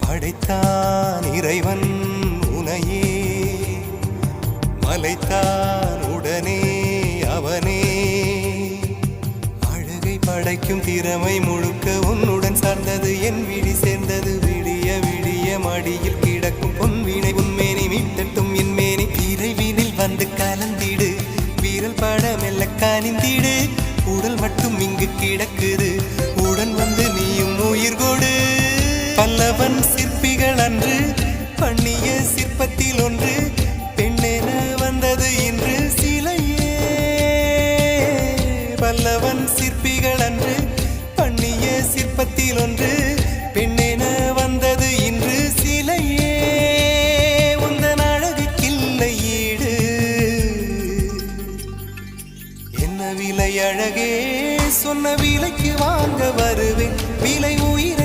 படைத்தான் இறைவன் உனையே, மலைத்தான் உடனே அவனே. அழகை படைக்கும் திறமை முழுக்க உன்னுடன் சார்ந்தது, என் விழி சேர்ந்தது. விடிய விடிய மடியில் கிடக்கும் பொன்வினை உன்மேனி மீட்டட்டும் என் மேனி. விரைவினில் வந்து கலந்திடு, வீரல் பட மெல்ல காணிந்திடு. உடல் மட்டும் இங்கு கிடக்குது, உடன் வந்து நீயும் உயிர் கொடு. பல்லவன் சிற்பிகள் அன்று பண்ணிய சிற்பத்தில் ஒன்று, பெண்ணென வந்தது இன்று சிலையே. பல்லவன் சிற்பிகள் அன்று பண்ணிய சிற்பத்தில் ஒன்று, பெண்ணென வந்தது இன்று சிலையே. உந்தன் அழகுக்கில்லை ஈடு, என்ன விலை அழகே, சொன்ன விலைக்கு வாங்க வருவேன். விலை உயிரை